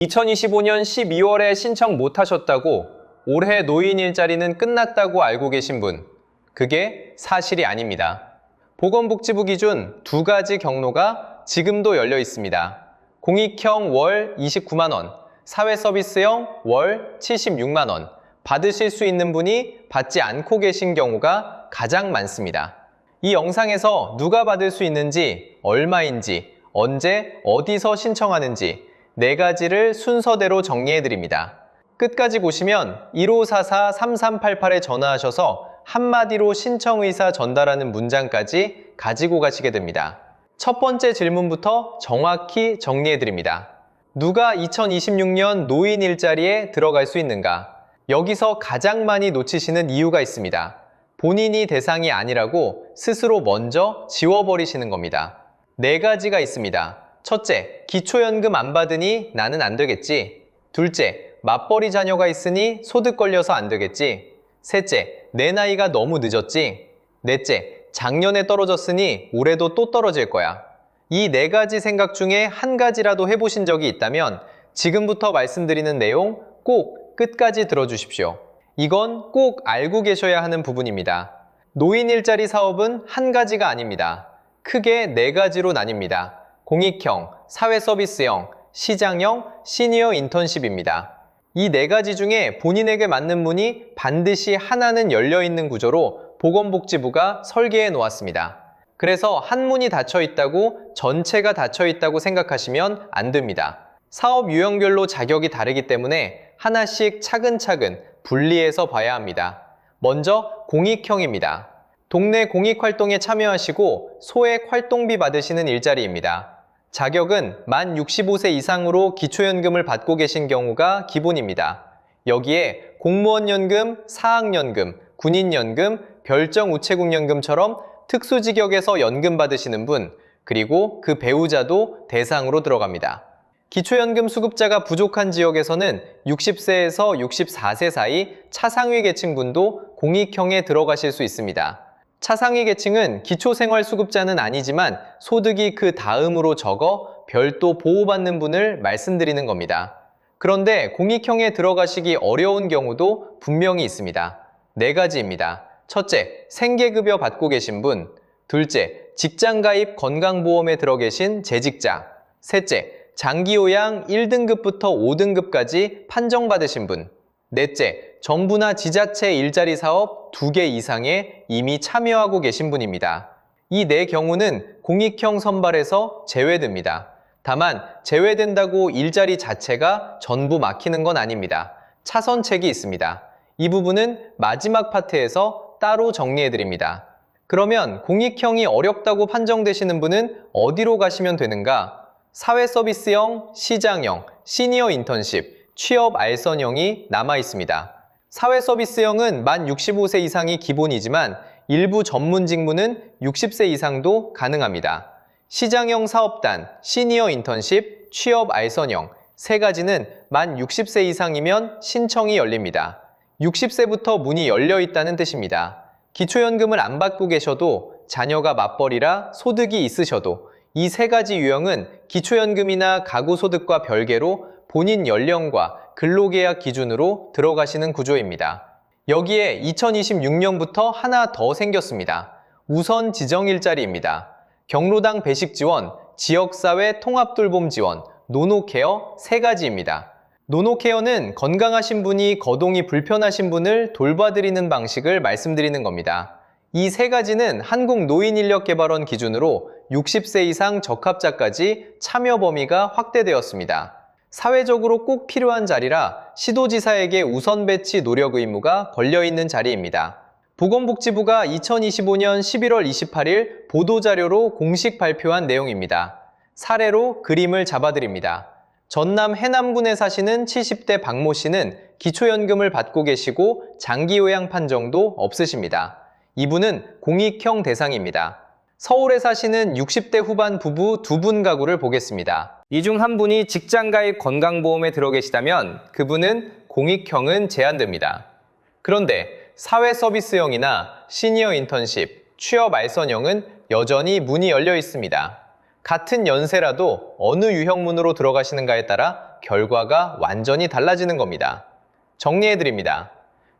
2025년 12월에 신청 못하셨다고 올해 노인 일자리는 끝났다고 알고 계신 분, 그게 사실이 아닙니다. 보건복지부 기준 두 가지 경로가 지금도 열려 있습니다. 공익형 월 29만 원, 사회서비스형 월 76만 원, 받으실 수 있는 분이 받지 않고 계신 경우가 가장 많습니다. 이 영상에서 누가 받을 수 있는지, 얼마인지, 언제, 어디서 신청하는지 네 가지를 순서대로 정리해드립니다. 끝까지 보시면 1544-3388에 전화하셔서 한마디로 신청 의사 전달하는 문장까지 가지고 가시게 됩니다. 첫 번째 질문부터 정확히 정리해드립니다. 누가 2026년 노인 일자리에 들어갈 수 있는가? 여기서 가장 많이 놓치시는 이유가 있습니다. 본인이 대상이 아니라고 스스로 먼저 지워버리시는 겁니다. 네 가지가 있습니다. 첫째, 기초연금 안 받으니 나는 안 되겠지. 둘째, 맞벌이 자녀가 있으니 소득 걸려서 안 되겠지. 셋째, 내 나이가 너무 늦었지. 넷째, 작년에 떨어졌으니 올해도 또 떨어질 거야. 이 네 가지 생각 중에 한 가지라도 해보신 적이 있다면 지금부터 말씀드리는 내용 꼭 끝까지 들어주십시오. 이건 꼭 알고 계셔야 하는 부분입니다. 노인 일자리 사업은 한 가지가 아닙니다. 크게 네 가지로 나뉩니다. 공익형, 사회서비스형, 시장형, 시니어 인턴십입니다. 이 네 가지 중에 본인에게 맞는 문이 반드시 하나는 열려있는 구조로 보건복지부가 설계해 놓았습니다. 그래서 한 문이 닫혀 있다고 전체가 닫혀 있다고 생각하시면 안 됩니다. 사업 유형별로 자격이 다르기 때문에 하나씩 차근차근 분리해서 봐야 합니다. 먼저 공익형입니다. 동네 공익활동에 참여하시고 소액 활동비 받으시는 일자리입니다. 자격은 만 65세 이상으로 기초연금을 받고 계신 경우가 기본입니다. 여기에 공무원연금, 사학연금, 군인연금, 별정우체국연금처럼 특수직역에서 연금 받으시는 분, 그리고 그 배우자도 대상으로 들어갑니다. 기초연금 수급자가 부족한 지역에서는 60세에서 64세 사이 차상위 계층분도 공익형에 들어가실 수 있습니다. 차상위 계층은 기초생활수급자는 아니지만 소득이 그 다음으로 적어 별도 보호받는 분을 말씀드리는 겁니다. 그런데 공익형에 들어가시기 어려운 경우도 분명히 있습니다. 네 가지입니다. 첫째, 생계급여 받고 계신 분. 둘째, 직장가입 건강보험에 들어 계신 재직자. 셋째, 장기요양 1등급부터 5등급까지 판정받으신 분. 넷째, 정부나 지자체 일자리 사업 2개 이상에 이미 참여하고 계신 분입니다. 이 네 경우는 공익형 선발에서 제외됩니다. 다만 제외된다고 일자리 자체가 전부 막히는 건 아닙니다. 차선책이 있습니다. 이 부분은 마지막 파트에서 따로 정리해드립니다. 그러면 공익형이 어렵다고 판정되시는 분은 어디로 가시면 되는가? 사회서비스형, 시장형, 시니어 인턴십, 취업 알선형이 남아 있습니다. 사회서비스형은 만 65세 이상이 기본이지만 일부 전문 직무는 60세 이상도 가능합니다. 시장형 사업단, 시니어 인턴십, 취업 알선형 세 가지는 만 60세 이상이면 신청이 열립니다. 60세부터 문이 열려 있다는 뜻입니다. 기초연금을 안 받고 계셔도 자녀가 맞벌이라 소득이 있으셔도 이 세 가지 유형은 기초연금이나 가구소득과 별개로 본인 연령과 근로계약 기준으로 들어가시는 구조입니다. 여기에 2026년부터 하나 더 생겼습니다. 우선 지정일자리입니다. 경로당 배식 지원, 지역사회 통합돌봄 지원, 노노케어 세 가지입니다. 노노케어는 건강하신 분이 거동이 불편하신 분을 돌봐드리는 방식을 말씀드리는 겁니다. 이 세 가지는 한국노인인력개발원 기준으로 60세 이상 적합자까지 참여 범위가 확대되었습니다. 사회적으로 꼭 필요한 자리라 시도지사에게 우선 배치 노력 의무가 걸려있는 자리입니다. 보건복지부가 2025년 11월 28일 보도자료로 공식 발표한 내용입니다. 사례로 그림을 잡아드립니다. 전남 해남군에 사시는 70대 박모 씨는 기초연금을 받고 계시고 장기요양 판정도 없으십니다. 이분은 공익형 대상입니다. 서울에 사시는 60대 후반 부부 두 분 가구를 보겠습니다. 이 중 한 분이 직장가입 건강보험에 들어 계시다면 그분은 공익형은 제한됩니다. 그런데 사회서비스형이나 시니어 인턴십, 취업 알선형은 여전히 문이 열려 있습니다. 같은 연세라도 어느 유형문으로 들어가시는가에 따라 결과가 완전히 달라지는 겁니다. 정리해드립니다.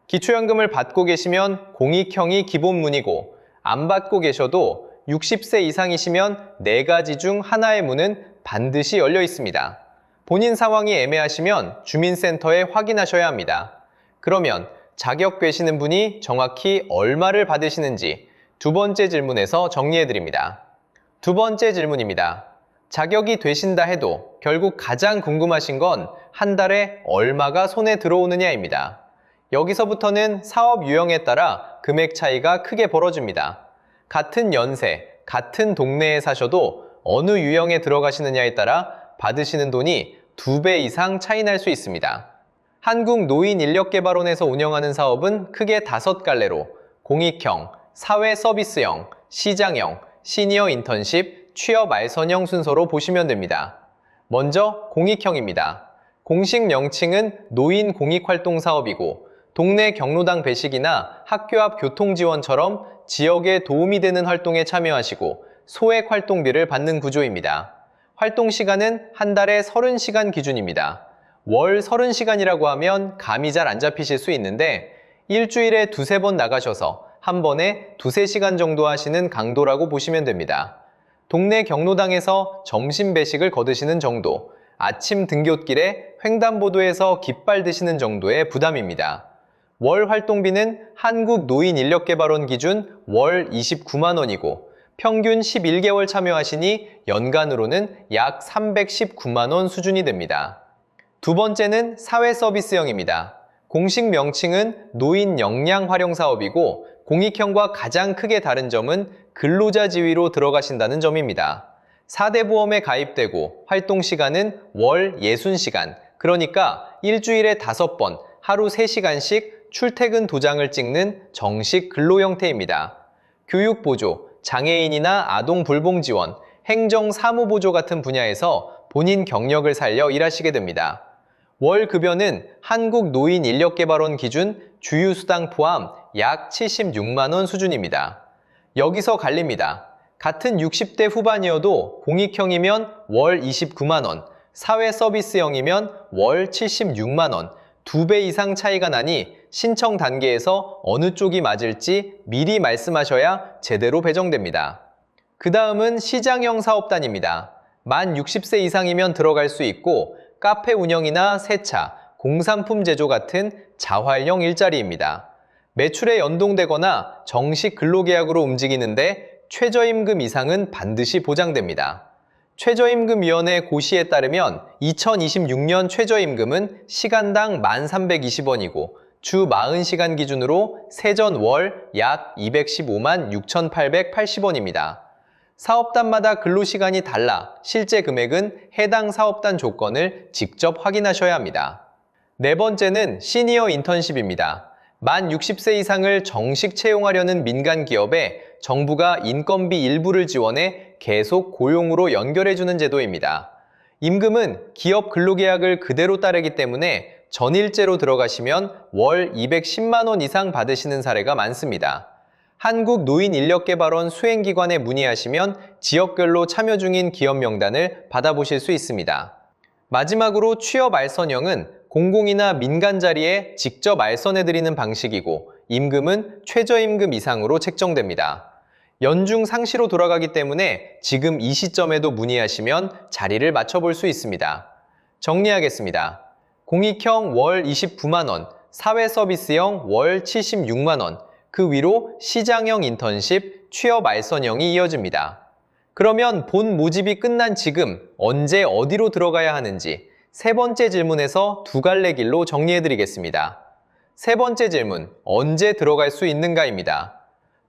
기초연금을 받고 계시면 공익형이 기본문이고 안 받고 계셔도 60세 이상이시면 4가지 중 하나의 문은 반드시 열려 있습니다. 본인 상황이 애매하시면 주민센터에 확인하셔야 합니다. 그러면 자격 되시는 분이 정확히 얼마를 받으시는지 두 번째 질문에서 정리해드립니다. 두 번째 질문입니다. 자격이 되신다 해도 결국 가장 궁금하신 건 한 달에 얼마가 손에 들어오느냐입니다. 여기서부터는 사업 유형에 따라 금액 차이가 크게 벌어집니다. 같은 연세, 같은 동네에 사셔도 어느 유형에 들어가시느냐에 따라 받으시는 돈이 2배 이상 차이 날 수 있습니다. 한국노인인력개발원에서 운영하는 사업은 크게 5갈래로 공익형, 사회서비스형, 시장형, 시니어 인턴십, 취업 알선형 순서로 보시면 됩니다. 먼저 공익형입니다. 공식 명칭은 노인 공익활동사업이고 동네 경로당 배식이나 학교 앞 교통지원처럼 지역에 도움이 되는 활동에 참여하시고 소액 활동비를 받는 구조입니다. 활동 시간은 한 달에 30시간 기준입니다. 월 30시간이라고 하면 감이 잘 안 잡히실 수 있는데 일주일에 2-3번 나가셔서 한 번에 2-3시간 정도 하시는 강도라고 보시면 됩니다. 동네 경로당에서 점심 배식을 거두시는 정도, 아침 등굣길에 횡단보도에서 깃발 드시는 정도의 부담입니다. 월 활동비는 한국노인인력개발원 기준 월 29만 원이고 평균 11개월 참여하시니 연간으로는 약 319만 원 수준이 됩니다. 두 번째는 사회서비스형입니다. 공식 명칭은 노인 역량 활용 사업이고 공익형과 가장 크게 다른 점은 근로자 지위로 들어가신다는 점입니다. 4대 보험에 가입되고 활동 시간은 월 60시간, 그러니까 일주일에 5번, 하루 3시간씩 출퇴근 도장을 찍는 정식 근로 형태입니다. 교육보조, 장애인이나 아동 불봉 지원, 행정 사무보조 같은 분야에서 본인 경력을 살려 일하시게 됩니다. 월 급여는 한국노인인력개발원 기준 주휴수당 포함 약 76만 원 수준입니다. 여기서 갈립니다. 같은 60대 후반이어도 공익형이면 월 29만 원, 사회서비스형이면 월 76만 원, 2배 이상 차이가 나니 신청 단계에서 어느 쪽이 맞을지 미리 말씀하셔야 제대로 배정됩니다. 그 다음은 시장형 사업단입니다. 만 60세 이상이면 들어갈 수 있고 카페 운영이나 세차, 공산품 제조 같은 자활형 일자리입니다. 매출에 연동되거나 정식 근로계약으로 움직이는데 최저임금 이상은 반드시 보장됩니다. 최저임금위원회 고시에 따르면 2026년 최저임금은 시간당 1,320원이고 주 40시간 기준으로 세전 월 약 215만 6,880원입니다. 사업단마다 근로시간이 달라 실제 금액은 해당 사업단 조건을 직접 확인하셔야 합니다. 네 번째는 시니어 인턴십입니다. 만 60세 이상을 정식 채용하려는 민간 기업에 정부가 인건비 일부를 지원해 계속 고용으로 연결해주는 제도입니다. 임금은 기업 근로계약을 그대로 따르기 때문에 전일제로 들어가시면 월 210만 원 이상 받으시는 사례가 많습니다. 한국노인인력개발원 수행기관에 문의하시면 지역별로 참여 중인 기업 명단을 받아보실 수 있습니다. 마지막으로 취업 알선형은 공공이나 민간 자리에 직접 알선해드리는 방식이고 임금은 최저임금 이상으로 책정됩니다. 연중 상시로 돌아가기 때문에 지금 이 시점에도 문의하시면 자리를 맞춰볼 수 있습니다. 정리하겠습니다. 공익형 월 29만 원, 사회서비스형 월 76만 원, 그 위로 시장형 인턴십, 취업 알선형이 이어집니다. 그러면 본 모집이 끝난 지금 언제 어디로 들어가야 하는지 세 번째 질문에서 2갈래 길로 정리해드리겠습니다. 세 번째 질문, 언제 들어갈 수 있는가입니다.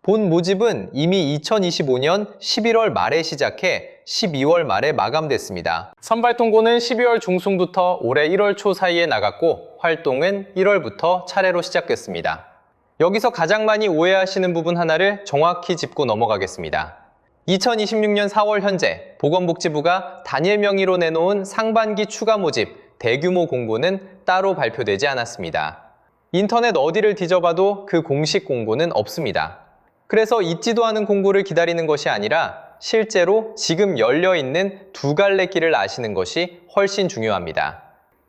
본 모집은 이미 2025년 11월 말에 시작해 12월 말에 마감됐습니다. 선발 통고는 12월 중순부터 올해 1월 초 사이에 나갔고 활동은 1월부터 차례로 시작됐습니다. 여기서 가장 많이 오해하시는 부분 하나를 정확히 짚고 넘어가겠습니다. 2026년 4월 현재 보건복지부가 단일 명의로 내놓은 상반기 추가 모집 대규모 공고는 따로 발표되지 않았습니다. 인터넷 어디를 뒤져봐도 그 공식 공고는 없습니다. 그래서 있지도 않은 공고를 기다리는 것이 아니라 실제로 지금 열려있는 두 갈래 길을 아시는 것이 훨씬 중요합니다.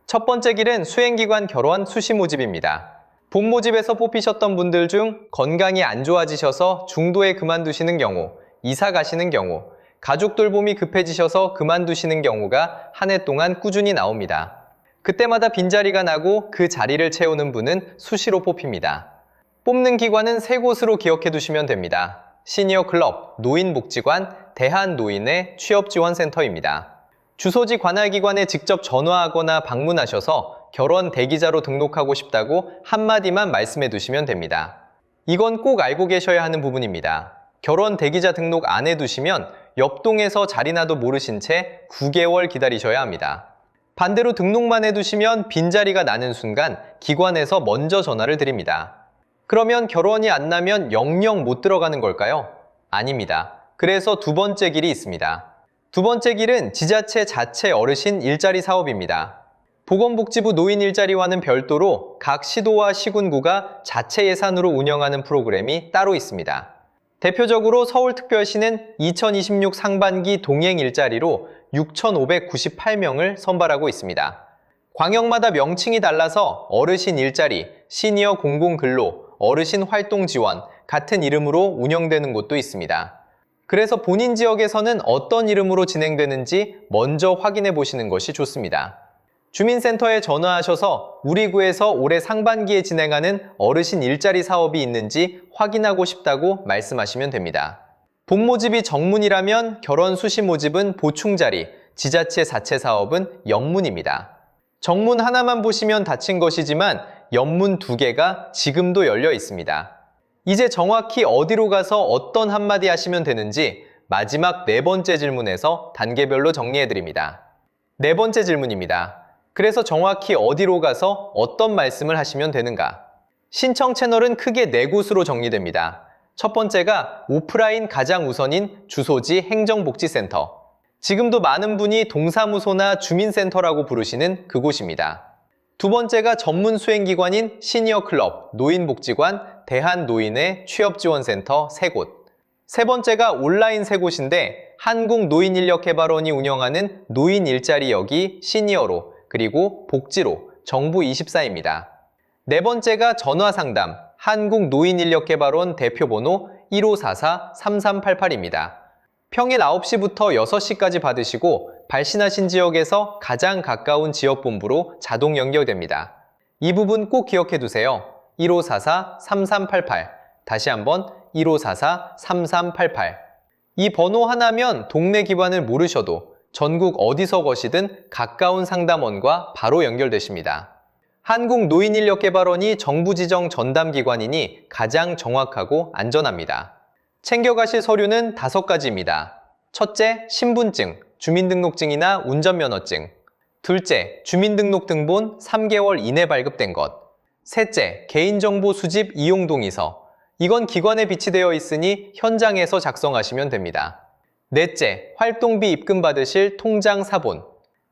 첫 번째 길은 수행기관 결혼 수시 모집입니다. 본 모집에서 뽑히셨던 분들 중 건강이 안 좋아지셔서 중도에 그만두시는 경우, 이사 가시는 경우, 가족 돌봄이 급해지셔서 그만두시는 경우가 한 해 동안 꾸준히 나옵니다. 그때마다 빈자리가 나고 그 자리를 채우는 분은 수시로 뽑힙니다. 뽑는 기관은 세 곳으로 기억해 두시면 됩니다. 시니어 클럽, 노인복지관, 대한노인의 취업지원센터입니다. 주소지 관할기관에 직접 전화하거나 방문하셔서 결혼 대기자로 등록하고 싶다고 한마디만 말씀해 두시면 됩니다. 이건 꼭 알고 계셔야 하는 부분입니다. 결혼 대기자 등록 안 해두시면 옆동에서 자리나도 모르신 채 9개월 기다리셔야 합니다. 반대로 등록만 해두시면 빈자리가 나는 순간 기관에서 먼저 전화를 드립니다. 그러면 결혼이 안 나면 영영 못 들어가는 걸까요? 아닙니다. 그래서 두 번째 길이 있습니다. 두 번째 길은 지자체 자체 어르신 일자리 사업입니다. 보건복지부 노인 일자리와는 별도로 각 시도와 시군구가 자체 예산으로 운영하는 프로그램이 따로 있습니다. 대표적으로 서울특별시는 2026 상반기 동행 일자리로 6,598명을 선발하고 있습니다. 광역마다 명칭이 달라서 어르신 일자리, 시니어 공공근로, 어르신 활동 지원 같은 이름으로 운영되는 곳도 있습니다. 그래서 본인 지역에서는 어떤 이름으로 진행되는지 먼저 확인해 보시는 것이 좋습니다. 주민센터에 전화하셔서 우리 구에서 올해 상반기에 진행하는 어르신 일자리 사업이 있는지 확인하고 싶다고 말씀하시면 됩니다. 본 모집이 정문이라면 결혼 수시 모집은 보충자리, 지자체 자체 사업은 연문입니다. 정문 하나만 보시면 닫힌 것이지만 연문 2개가 지금도 열려 있습니다. 이제 정확히 어디로 가서 어떤 한마디 하시면 되는지 마지막 네 번째 질문에서 단계별로 정리해드립니다. 네 번째 질문입니다. 그래서 정확히 어디로 가서 어떤 말씀을 하시면 되는가? 신청 채널은 크게 4곳으로 정리됩니다. 첫 번째가 오프라인 가장 우선인 주소지 행정복지센터. 지금도 많은 분이 동사무소나 주민센터라고 부르시는 그곳입니다. 두 번째가 전문 수행기관인 시니어클럽, 노인복지관, 대한노인의 취업지원센터 3곳. 세 번째가 온라인 3곳인데 한국노인인력개발원이 운영하는 노인일자리여기 시니어로 그리고 복지로 정부24입니다. 네 번째가 전화상담 한국노인인력개발원 대표번호 1544-3388입니다. 평일 9시부터 6시까지 받으시고 발신하신 지역에서 가장 가까운 지역본부로 자동 연결됩니다. 이 부분 꼭 기억해 두세요. 1544-3388 다시 한번 1544-3388 이 번호 하나면 동네 기관을 모르셔도 전국 어디서 거시든 가까운 상담원과 바로 연결되십니다. 한국노인인력개발원이 정부 지정 전담기관이니 가장 정확하고 안전합니다. 챙겨가실 서류는 5가지입니다. 첫째, 신분증, 주민등록증이나 운전면허증. 둘째, 주민등록등본 3개월 이내 발급된 것. 셋째, 개인정보 수집 이용동의서. 이건 기관에 비치되어 있으니 현장에서 작성하시면 됩니다. 넷째, 활동비 입금받으실 통장 사본.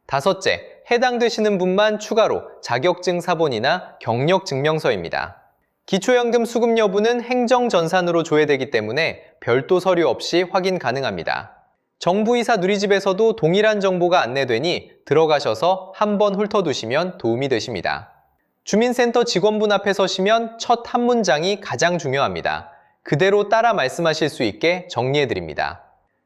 다섯째, 해당되시는 분만 추가로 자격증 사본이나 경력증명서입니다. 기초연금 수급 여부는 행정전산으로 조회되기 때문에 별도 서류 없이 확인 가능합니다. 정부이사 누리집에서도 동일한 정보가 안내되니 들어가셔서 한번 훑어두시면 도움이 되십니다. 주민센터 직원분 앞에 서시면 첫 한 문장이 가장 중요합니다. 그대로 따라 말씀하실 수 있게 정리해드립니다.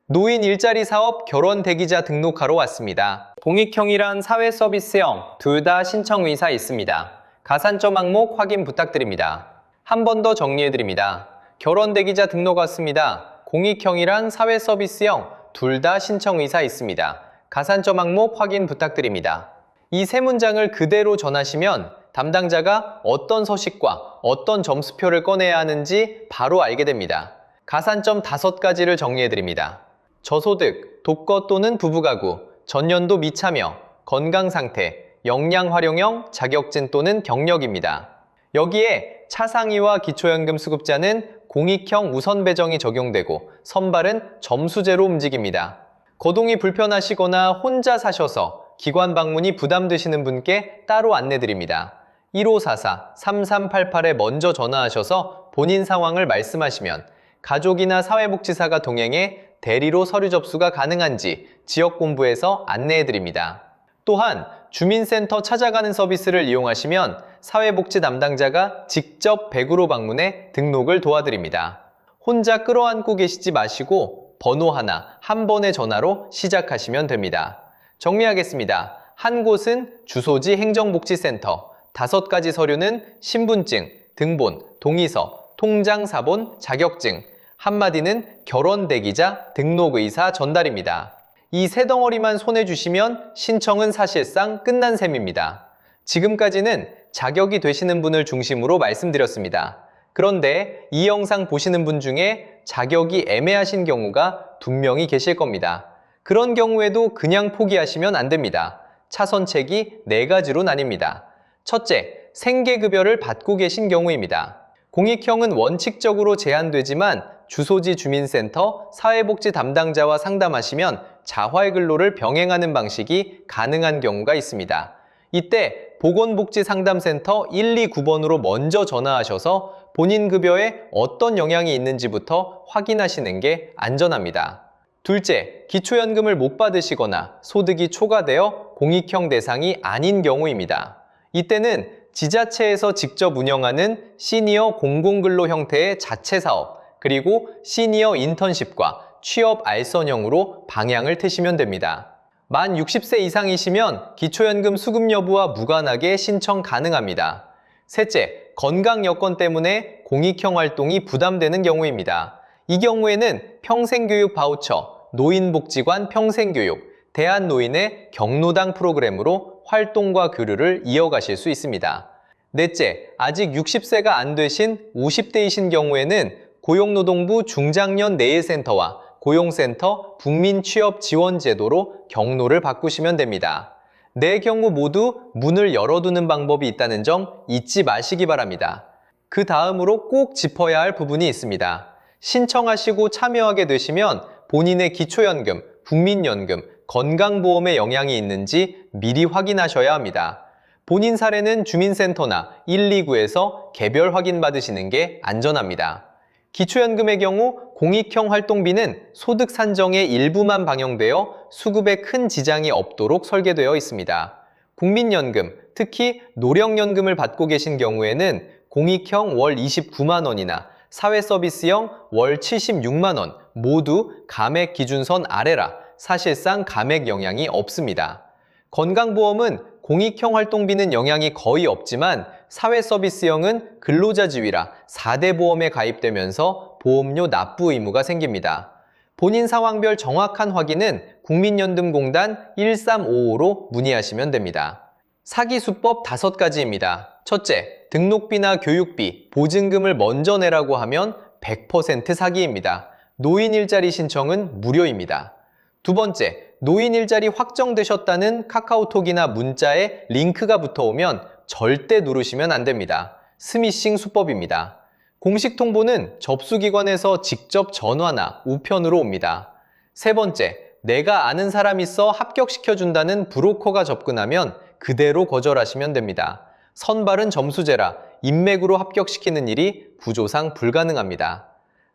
노인 일자리 사업 결혼 대기자 등록하러 왔습니다. 공익형이란 사회서비스형 둘 다 신청 의사 있습니다. 가산점 항목 확인 부탁드립니다. 한 번 더 정리해드립니다. 결혼 대기자 등록 왔습니다. 공익형이란 사회서비스형 둘 다 신청 의사 있습니다. 가산점 항목 확인 부탁드립니다. 이 세 문장을 그대로 전하시면 담당자가 어떤 서식과 어떤 점수표를 꺼내야 하는지 바로 알게 됩니다. 가산점 5가지를 정리해드립니다. 저소득, 독거 또는 부부가구, 전년도 미참여, 건강상태, 역량활용형, 자격증 또는 경력입니다. 여기에 차상위와 기초연금 수급자는 공익형 우선 배정이 적용되고 선발은 점수제로 움직입니다. 거동이 불편하시거나 혼자 사셔서 기관 방문이 부담되시는 분께 따로 안내드립니다. 1544-3388에 먼저 전화하셔서 본인 상황을 말씀하시면 가족이나 사회복지사가 동행해 대리로 서류 접수가 가능한지 지역본부에서 안내해드립니다. 또한 주민센터 찾아가는 서비스를 이용하시면 사회복지 담당자가 직접 댁으로 방문해 등록을 도와드립니다. 혼자 끌어안고 계시지 마시고 번호 하나 한 번의 전화로 시작하시면 됩니다. 정리하겠습니다. 한 곳은 주소지 행정복지센터, 5가지 서류는 신분증, 등본, 동의서, 통장 사본, 자격증, 한마디는 결혼 대기자, 등록의사 전달입니다. 이 세 덩어리만 손에 주시면 신청은 사실상 끝난 셈입니다. 지금까지는 자격이 되시는 분을 중심으로 말씀드렸습니다. 그런데 이 영상 보시는 분 중에 자격이 애매하신 경우가 분명히 계실 겁니다. 그런 경우에도 그냥 포기하시면 안 됩니다. 차선책이 4가지로 나뉩니다. 첫째, 생계급여를 받고 계신 경우입니다. 공익형은 원칙적으로 제한되지만 주소지 주민센터, 사회복지 담당자와 상담하시면 자활근로를 병행하는 방식이 가능한 경우가 있습니다. 이때 보건복지상담센터 129번으로 먼저 전화하셔서 본인 급여에 어떤 영향이 있는지부터 확인하시는 게 안전합니다. 둘째, 기초연금을 못 받으시거나 소득이 초과되어 공익형 대상이 아닌 경우입니다. 이때는 지자체에서 직접 운영하는 시니어 공공근로 형태의 자체사업, 그리고 시니어 인턴십과 취업 알선형으로 방향을 트시면 됩니다. 만 60세 이상이시면 기초연금 수급 여부와 무관하게 신청 가능합니다. 셋째, 건강 여건 때문에 공익형 활동이 부담되는 경우입니다. 이 경우에는 평생교육 바우처, 노인복지관 평생교육, 대한노인의 경로당 프로그램으로 활동과 교류를 이어가실 수 있습니다. 넷째, 아직 60세가 안 되신 50대이신 경우에는 고용노동부 중장년 내일센터와 고용센터 국민취업지원제도로 경로를 바꾸시면 됩니다. 네 경우 모두 문을 열어두는 방법이 있다는 점 잊지 마시기 바랍니다. 그 다음으로 꼭 짚어야 할 부분이 있습니다. 신청하시고 참여하게 되시면 본인의 기초연금, 국민연금, 건강보험에 영향이 있는지 미리 확인하셔야 합니다. 본인 사례는 주민센터나 129에서 개별 확인 받으시는 게 안전합니다. 기초연금의 경우 공익형 활동비는 소득 산정의 일부만 반영되어 수급에 큰 지장이 없도록 설계되어 있습니다. 국민연금, 특히 노령연금을 받고 계신 경우에는 공익형 월 29만 원이나 사회서비스형 월 76만 원 모두 감액 기준선 아래라 사실상 감액 영향이 없습니다. 건강보험은 공익형 활동비는 영향이 거의 없지만 사회서비스형은 근로자 지위라 4대 보험에 가입되면서 보험료 납부 의무가 생깁니다. 본인 상황별 정확한 확인은 국민연금공단 1355로 문의하시면 됩니다. 사기 수법 5가지입니다. 첫째, 등록비나 교육비, 보증금을 먼저 내라고 하면 100% 사기입니다. 노인 일자리 신청은 무료입니다. 두 번째, 노인 일자리 확정되셨다는 카카오톡이나 문자에 링크가 붙어오면 절대 누르시면 안 됩니다. 스미싱 수법입니다. 공식 통보는 접수기관에서 직접 전화나 우편으로 옵니다. 세 번째, 내가 아는 사람 있어 합격시켜준다는 브로커가 접근하면 그대로 거절하시면 됩니다. 선발은 점수제라 인맥으로 합격시키는 일이 구조상 불가능합니다.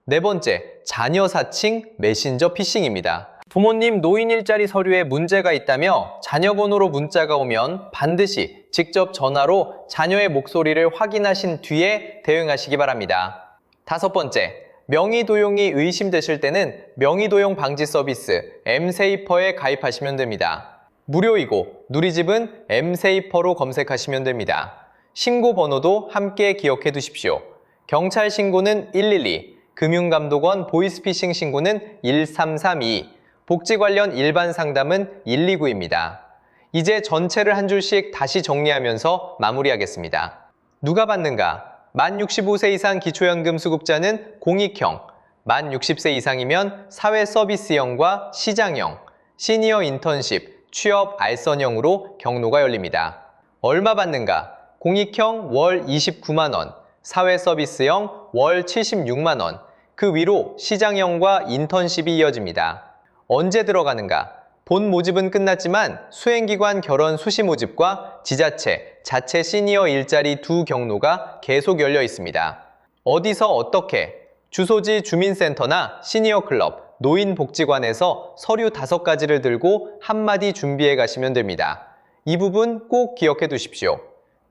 네 번째, 자녀 사칭 메신저 피싱입니다. 부모님 노인 일자리 서류에 문제가 있다며 자녀 번호로 문자가 오면 반드시 직접 전화로 자녀의 목소리를 확인하신 뒤에 대응하시기 바랍니다. 다섯 번째, 명의 도용이 의심되실 때는 명의 도용 방지 서비스 M세이퍼에 가입하시면 됩니다. 무료이고 누리집은 M세이퍼로 검색하시면 됩니다. 신고 번호도 함께 기억해 두십시오. 경찰 신고는 112, 금융감독원 보이스피싱 신고는 1332, 복지 관련 일반 상담은 129입니다. 이제 전체를 한 줄씩 다시 정리하면서 마무리하겠습니다. 누가 받는가? 만 65세 이상 기초연금 수급자는 공익형, 만 60세 이상이면 사회서비스형과 시장형, 시니어 인턴십, 취업 알선형으로 경로가 열립니다. 얼마 받는가? 공익형 월 29만 원, 사회서비스형 월 76만 원, 그 위로 시장형과 인턴십이 이어집니다. 언제 들어가는가? 본 모집은 끝났지만 수행기관 결혼 수시 모집과 지자체, 자체 시니어 일자리 두 경로가 계속 열려 있습니다. 어디서 어떻게? 주소지 주민센터나 시니어 클럽, 노인복지관에서 서류 5가지를 들고 한마디 준비해 가시면 됩니다. 이 부분 꼭 기억해 두십시오.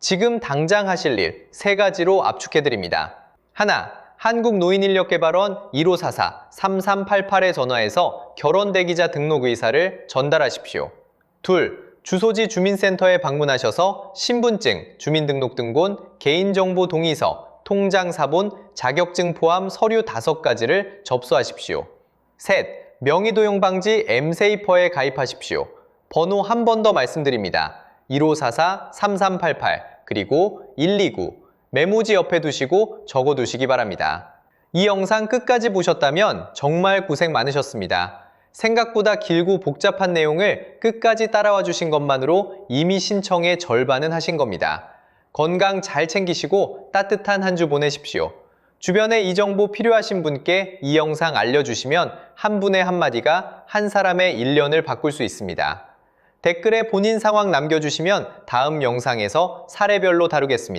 지금 당장 하실 일 3가지로 압축해 드립니다. 하나, 한국노인인력개발원 1544-3388에 전화해서 결혼대기자 등록 의사를 전달하십시오. 둘, 주소지 주민센터에 방문하셔서 신분증, 주민등록등본, 개인정보 동의서, 통장 사본, 자격증 포함 서류 5가지를 접수하십시오. 셋, 명의도용 방지 M세이퍼에 가입하십시오. 번호 한 번 더 말씀드립니다. 1544-3388 그리고 129 메모지 옆에 두시고 적어두시기 바랍니다. 이 영상 끝까지 보셨다면 정말 고생 많으셨습니다. 생각보다 길고 복잡한 내용을 끝까지 따라와 주신 것만으로 이미 신청의 절반은 하신 겁니다. 건강 잘 챙기시고 따뜻한 한 주 보내십시오. 주변에 이 정보 필요하신 분께 이 영상 알려주시면 한 분의 한마디가 한 사람의 1년을 바꿀 수 있습니다. 댓글에 본인 상황 남겨주시면 다음 영상에서 사례별로 다루겠습니다.